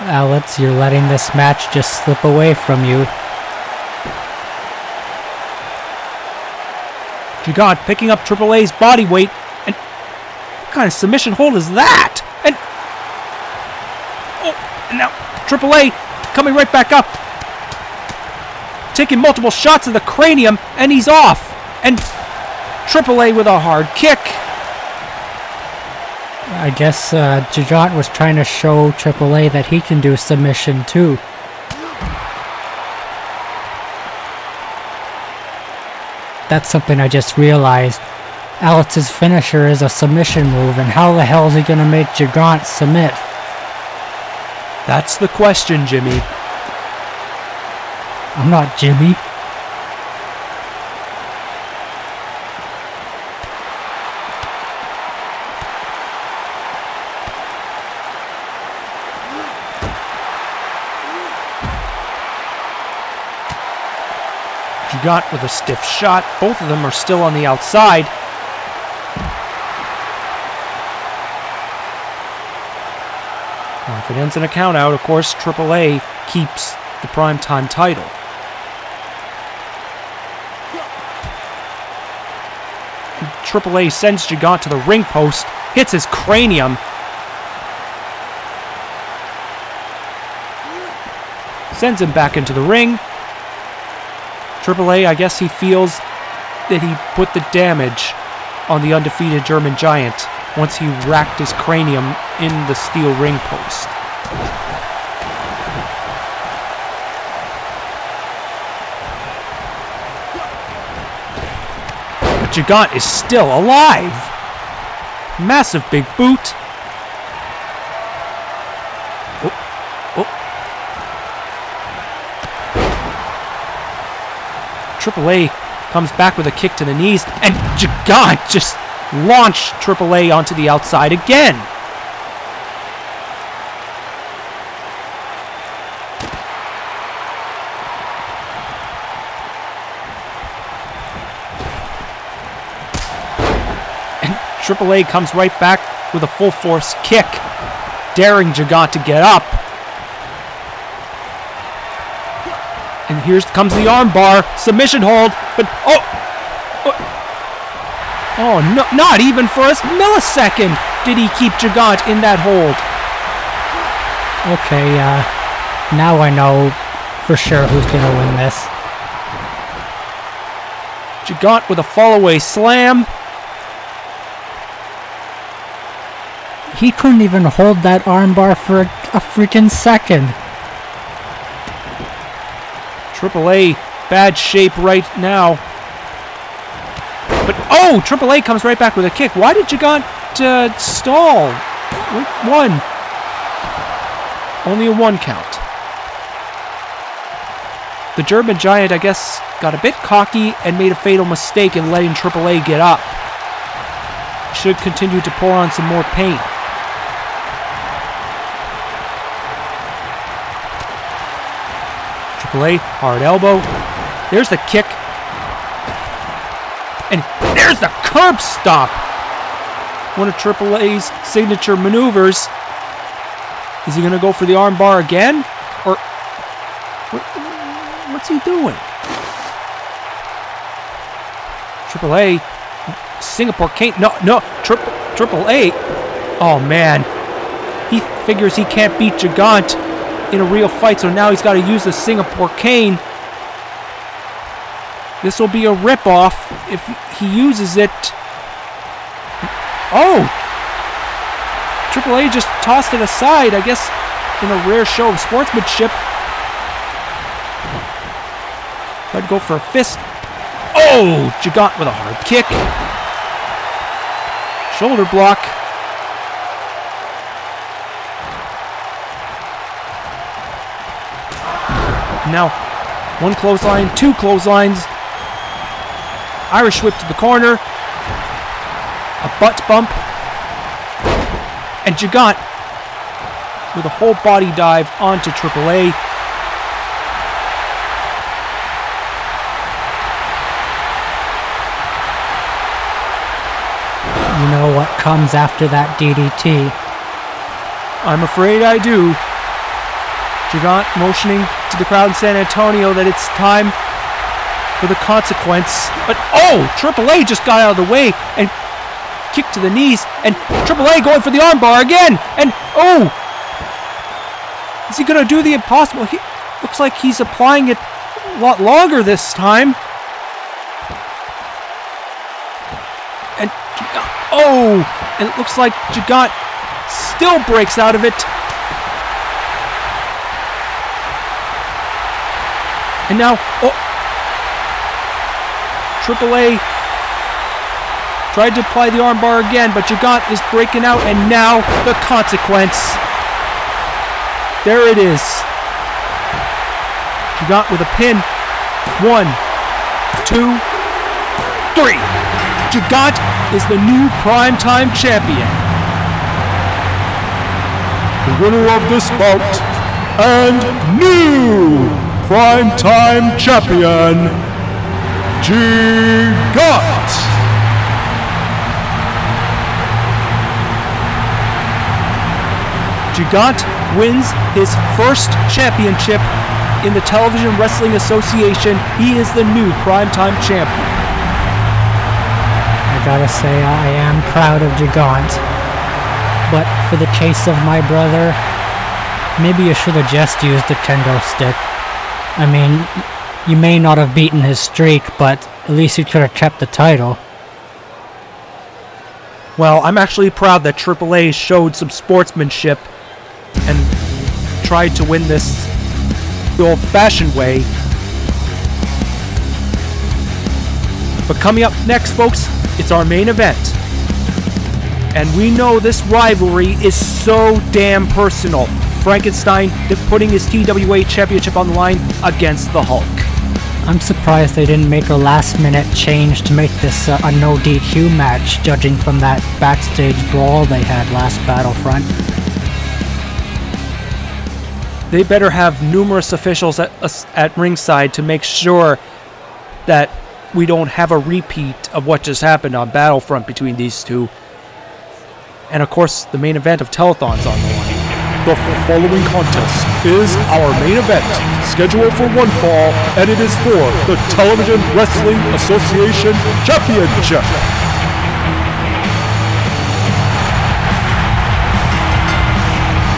Alex, you're letting this match just slip away from you. Gigant picking up AAA's body weight, and what kind of submission hold is that? And oh, and now AAA coming right back up, taking multiple shots at the cranium, and he's off. And AAA with a hard kick. I guess Gigant was trying to show AAA that he can do submission too. That's something I just realized. Alex's finisher is a submission move, and how the hell is he going to make Gigant submit? That's the question, Jimmy. I'm not Jimmy. Gigant with a stiff shot. Both of them are still on the outside. Now, if it ends in a count out, of course, AAA keeps the primetime title. And AAA sends Gigant to the ring post, hits his cranium. Sends him back into the ring. AAA, I guess he feels that he put the damage on the undefeated German giant once he racked his cranium in the steel ring post. But Gigant is still alive. massive big boot. AAA comes back with a kick to the knees, and Gigant just launched AAA onto the outside again. And AAA comes right back with a full force kick, daring Gigant to get up. And here comes the armbar, submission hold, but oh no, not even for a millisecond did he keep Gigant in that hold. Okay, now I know for sure who's gonna win this. Gigant with a fall-away slam. He couldn't even hold that armbar for a freaking second. AAA, bad shape right now. But, AAA comes right back with a kick. Why did Gigant stall? One. Only a 1 count. The German Giant, I guess, got a bit cocky and made a fatal mistake in letting AAA get up. Should continue to pour on some more paint. AAA, hard elbow. There's the kick. And there's the curb stomp. One of AAA's signature maneuvers. Is he going to go for the armbar again? Or what's he doing? AAA, Singapore cane. No, AAA. Oh, man. He figures he can't beat Gigant in a real fight, so now he's got to use the Singapore cane. This will be a ripoff if he uses it. Oh! AAA just tossed it aside, I guess, in a rare show of sportsmanship. Tried to go for a fist. Oh! Gigant with a hard kick. Shoulder block. Now, 1 clothesline, 2 clotheslines. Irish whip to the corner. A butt bump. And Gigant with a whole body dive onto AAA. You know what comes after that DDT? I'm afraid I do. Gigant motioning to the crowd in San Antonio that it's time for the consequence. But AAA just got out of the way and kicked to the knees. And AAA going for the armbar again. And is he going to do the impossible? He looks like he's applying it a lot longer this time. And and it looks like Gigant still breaks out of it. And now, AAA tried to apply the armbar again, but Gigant is breaking out, and now the consequence. There it is. Gigant with a pin. 1, 2, 3. Gigant is the new primetime champion. The winner of this bout and new primetime champion, Gigant. Gigant wins his first championship in the Television Wrestling Association. He is the new primetime champion. I gotta say, I am proud of Gigant. But for the case of my brother, maybe you should have just used the kendo stick. I mean, you may not have beaten his streak, but at least you could have kept the title. Well, I'm actually proud that AAA showed some sportsmanship and tried to win this the old-fashioned way. But coming up next, folks, it's our main event. And we know this rivalry is so damn personal. Frankenstein putting his TWA championship on the line against the Hulk. I'm surprised they didn't make a last-minute change to make this a no DQ match, judging from that backstage brawl they had last Battlefront. They better have numerous officials at ringside to make sure that we don't have a repeat of what just happened on Battlefront between these two. And of course, the main event of Telethon's on the line. The following contest is our main event, scheduled for one fall, and it is for the Television Wrestling Association Championship.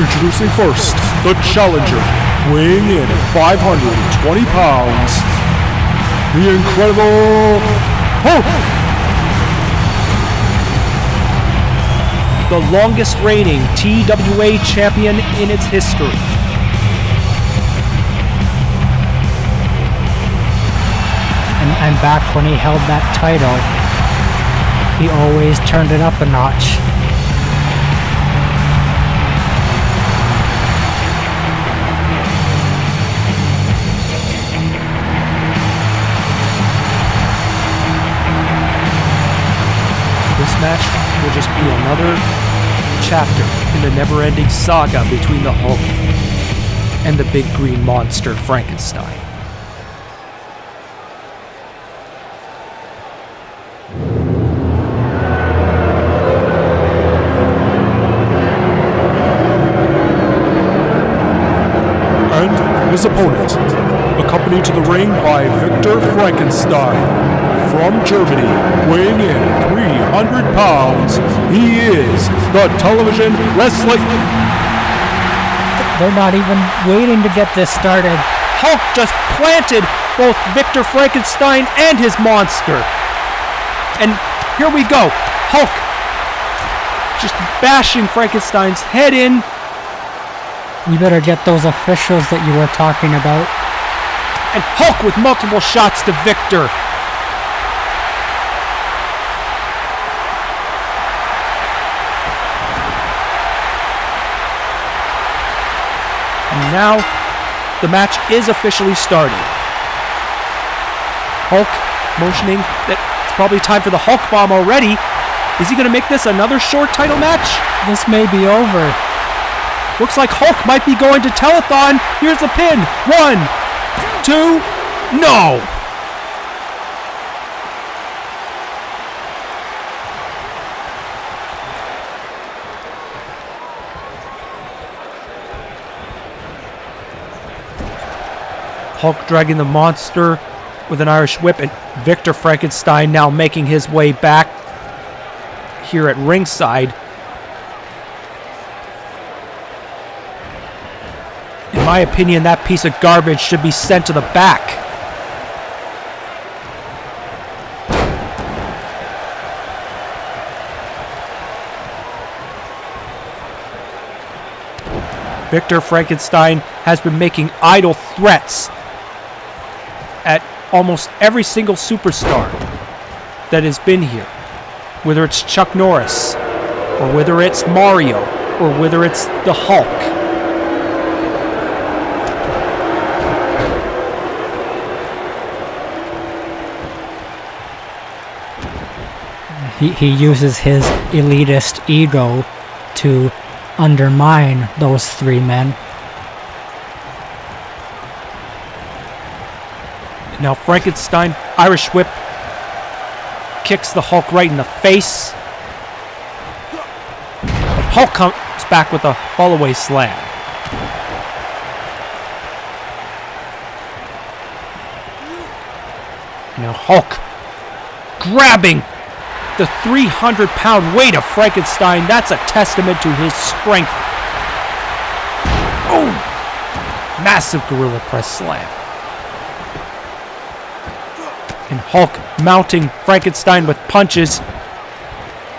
Introducing first, the challenger, weighing in at 520 pounds, the Incredible Hulk. The longest reigning TWA champion in its history. And back when he held that title, he always turned it up a notch. This match will just be another chapter in the never-ending saga between the Hulk and the big green monster Frankenstein. And his opponent, accompanied to the ring by Victor Frankenstein. From Germany, weighing in at 300 pounds, he is the television wrestling. They're not even waiting to get this started. Hulk just planted both Victor Frankenstein and his monster. And here we go. Hulk just bashing Frankenstein's head in. We better get those officials that you were talking about. And Hulk with multiple shots to Victor. And now, the match is officially started. Hulk motioning that it's probably time for the Hulk bomb already. Is he going to make this another short title match? This may be over. Looks like Hulk might be going to Telethon. Here's the pin. 1, 2, no! Hulk dragging the monster with an Irish whip, and Victor Frankenstein now making his way back here at ringside. In my opinion, that piece of garbage should be sent to the back. Victor Frankenstein has been making idle threats at almost every single superstar that has been here. Whether it's Chuck Norris, or whether it's Mario, or whether it's the Hulk. He uses his elitist ego to undermine those three men. Now Frankenstein, Irish whip, kicks the Hulk right in the face. But Hulk comes back with a fallaway slam. Now Hulk grabbing the 300-pound weight of Frankenstein. That's a testament to his strength. Oh! Massive gorilla press slam. And Hulk mounting Frankenstein with punches.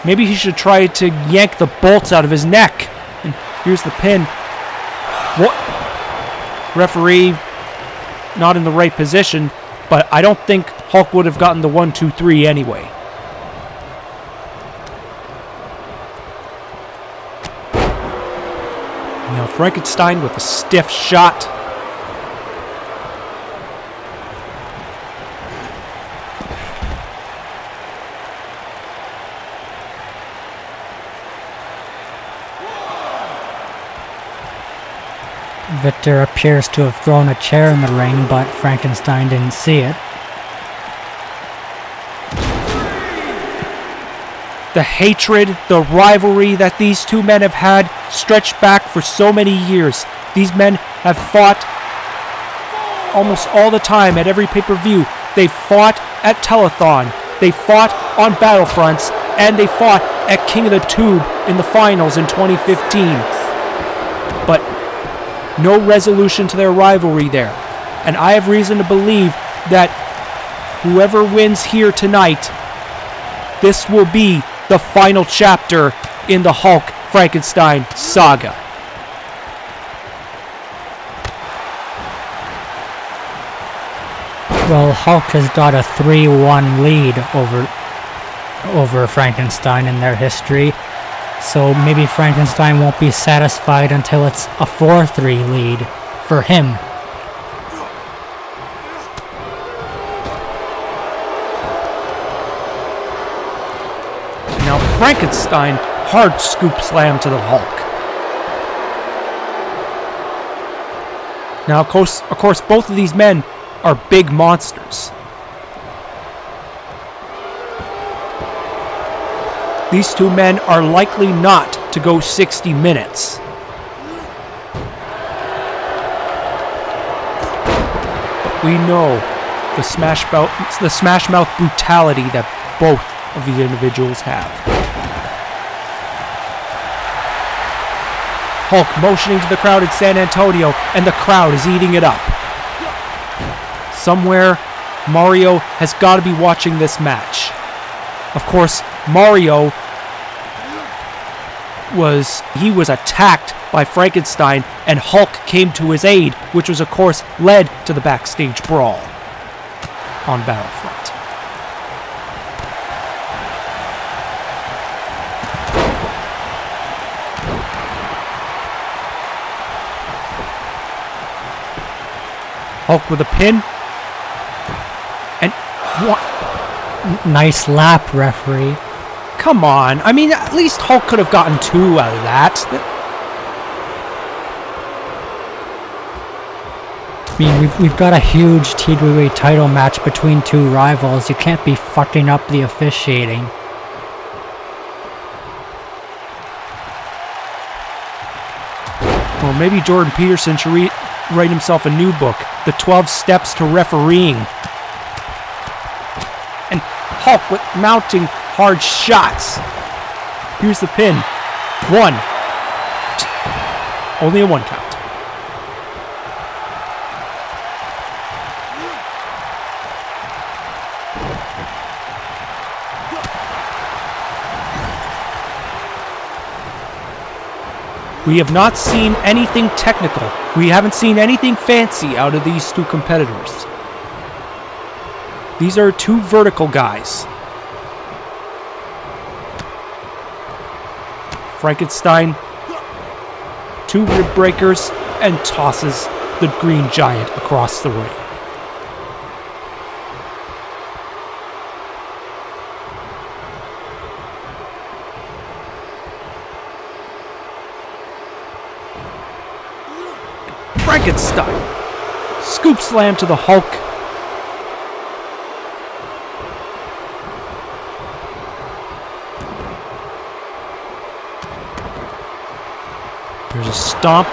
Maybe he should try to yank the bolts out of his neck. And here's the pin. What? Referee not in the right position, but I don't think Hulk would have gotten the 1, 2, 3 anyway. Now Frankenstein with a stiff shot. Victor appears to have thrown a chair in the ring, but Frankenstein didn't see it. The hatred, the rivalry that these two men have had stretched back for so many years. These men have fought almost all the time at every pay-per-view. They fought at Telethon. They fought on Battlefronts. And they fought at King of the Tube in the finals in 2015. But no resolution to their rivalry there. And I have reason to believe that whoever wins here tonight, this will be the final chapter in the Hulk-Frankenstein saga. Well, Hulk has got a 3-1 lead over Frankenstein in their history. So maybe Frankenstein won't be satisfied until it's a 4-3 lead for him. Now Frankenstein, hard scoop slam to the Hulk. Now of course both of these men are big monsters. These two men are likely not to go 60 minutes. But we know the smash mouth brutality that both of these individuals have. Hulk motioning to the crowd in San Antonio, and the crowd is eating it up. Somewhere, Mario has got to be watching this match. Of course, Mario was attacked by Frankenstein, and Hulk came to his aid, which was of course led to the backstage brawl on Battlefront. Hulk with a pin. And what? Nice lap, referee. Come on. I mean, at least Hulk could have gotten 2 out of that. I mean, we've got a huge TWA title match between two rivals. You can't be fucking up the officiating. Well, maybe Jordan Peterson should write himself a new book, The 12 Steps to Refereeing. And Hulk with mounting hard shots. Here's the pin. 1. Only a 1 count. We have not seen anything technical. We haven't seen anything fancy out of these two competitors. These are two vertical guys. Frankenstein, 2 rib breakers, and tosses the Green Giant across the ring. Frankenstein, scoop slam to the Hulk. There's a stomp.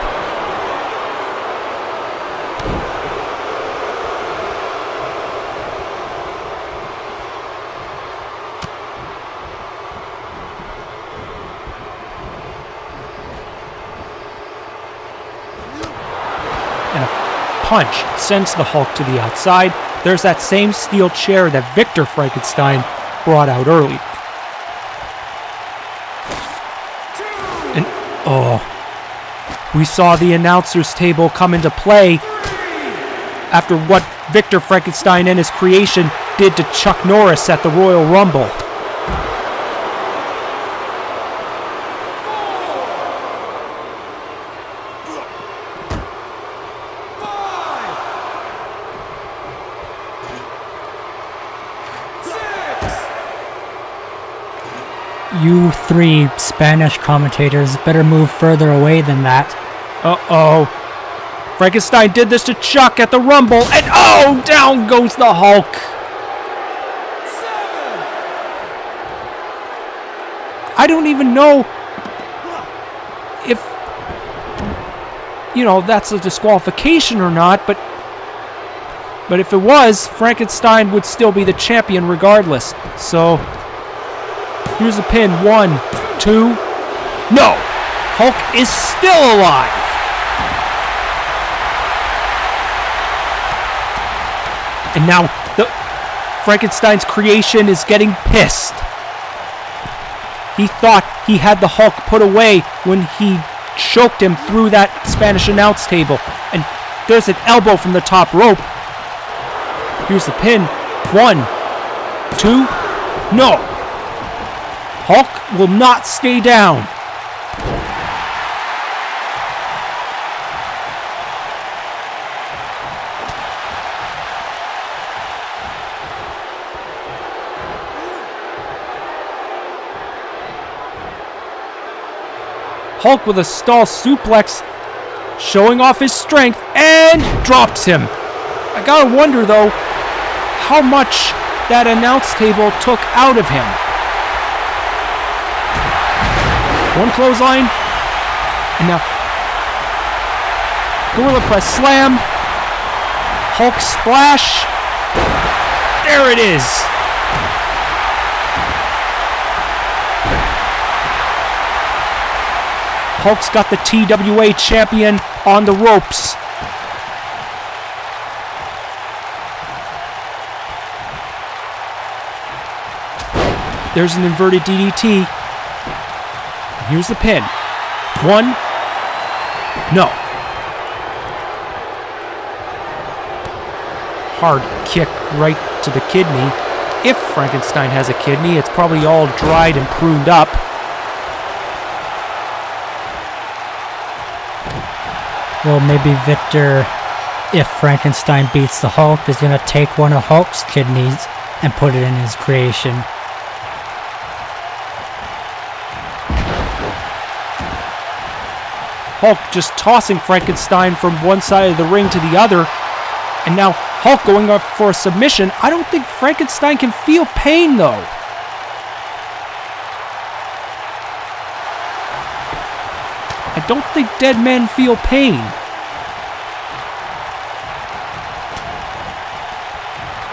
And a punch sends the Hulk to the outside. There's that same steel chair that Victor Frankenstein brought out earlier. And we saw the announcer's table come into play after what Victor Frankenstein and his creation did to Chuck Norris at the Royal Rumble. You three Spanish commentators better move further away than that. Uh-oh. Frankenstein did this to Chuck at the Rumble, and oh, down goes the Hulk. I don't even know if, that's a disqualification or not, but if it was, Frankenstein would still be the champion regardless. So, here's the pin. 1, 2. No! Hulk is still alive! And now, Frankenstein's creation is getting pissed. He thought he had the Hulk put away when he choked him through that Spanish announce table. And there's an elbow from the top rope. Here's the pin. 1, 2. No! Hulk will not stay down. Hulk with a stall suplex, showing off his strength, and drops him. I gotta wonder, though, how much that announce table took out of him. One clothesline, and now Gorilla Press Slam, Hulk Splash, there it is. Hulk's got the TWA champion on the ropes. There's an inverted DDT. Here's the pin. 1. No. Hard kick right to the kidney. If Frankenstein has a kidney, it's probably all dried and pruned up. Well, maybe Victor, if Frankenstein beats the Hulk, is going to take one of Hulk's kidneys and put it in his creation. Hulk just tossing Frankenstein from one side of the ring to the other. And now Hulk going up for a submission. I don't think Frankenstein can feel pain, though. I don't think dead men feel pain.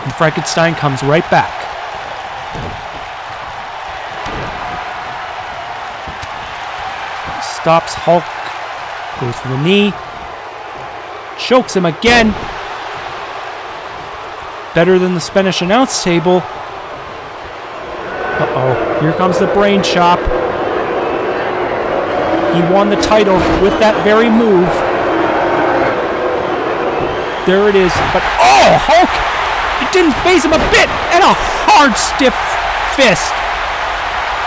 And Frankenstein comes right back. Stops Hulk. Goes for the knee. Chokes him again. Better than the Spanish announce table. Uh-oh. Here comes the brain chop. He won the title with that very move. There it is. But, oh, Hulk! It didn't faze him a bit. And a hard, stiff fist.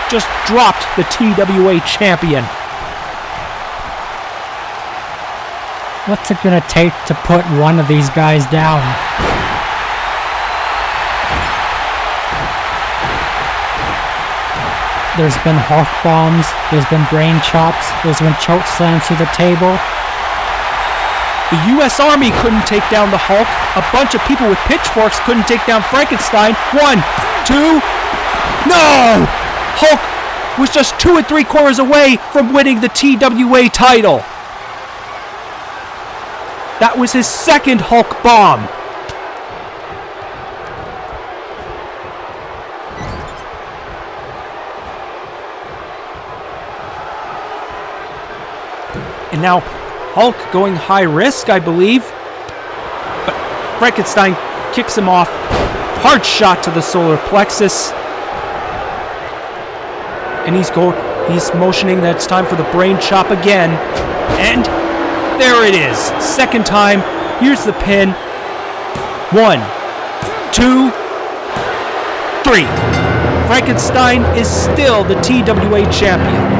Just dropped the TWA champion. What's it gonna take to put one of these guys down? There's been Hulk bombs, there's been brain chops, there's been choke slams through the table. The U.S. Army couldn't take down the Hulk. A bunch of people with pitchforks couldn't take down Frankenstein. 1, 2, no! Hulk was just 2 3/4 away from winning the TWA title. That was his second Hulk bomb. And now Hulk going high risk, I believe. But Frankenstein kicks him off. Hard shot to the solar plexus. And he's motioning that it's time for the brain chop again. And there it is. Second time. Here's the pin. 1, 2, 3. Frankenstein is still the TWA champion.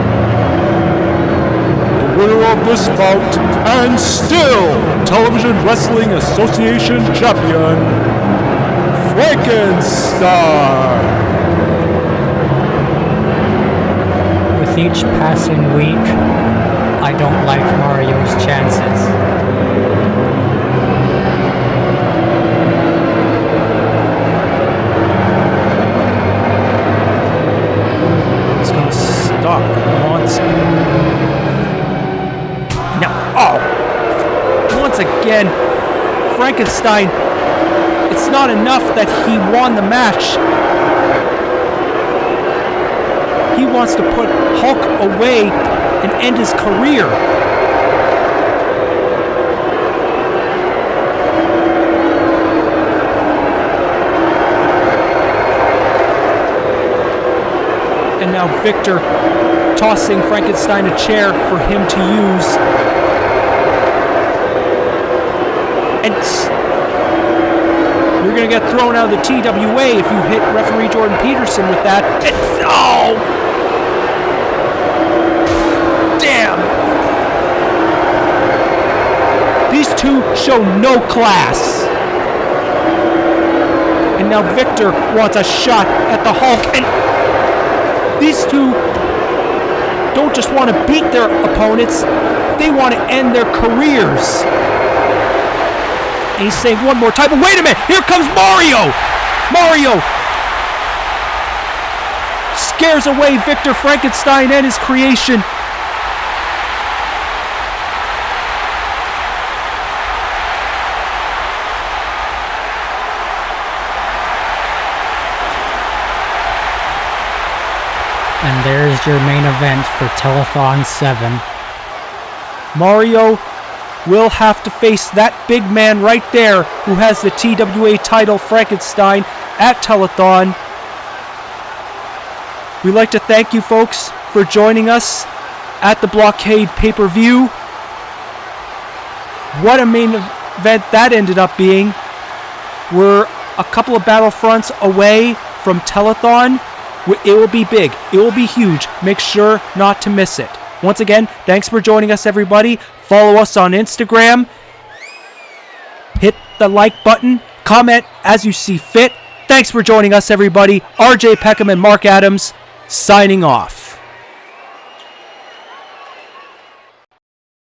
Winner of this bout, and still Television Wrestling Association champion, Frankenstein. each passing week, I don't like Mario's chances. It's gonna stop once. Now, once again, Frankenstein, it's not enough that he won the match. He wants to put Hulk away and end his career. And now Victor tossing Frankenstein a chair for him to use. And you're going to get thrown out of the TWA if you hit referee Jordan Peterson with that. Damn! These two show no class. And now Victor wants a shot at the Hulk. And these two don't just want to beat their opponents, they want to end their careers. And he's saying one more time, but wait a minute, here comes Mario! Mario scares away Victor Frankenstein and his creation. And there's your main event for Telethon 7. Mario will have to face that big man right there who has the TWA title, Frankenstein, at Telethon. We'd like to thank you folks for joining us at the Blockade pay-per-view. What a main event that ended up being. We're a couple of battlefronts away from Telethon. It will be big. It will be huge. Make sure not to miss it. Once again, thanks for joining us, everybody. Follow us on Instagram. Hit the like button. Comment as you see fit. Thanks for joining us, everybody. RJ Peckham and Mark Adams signing off.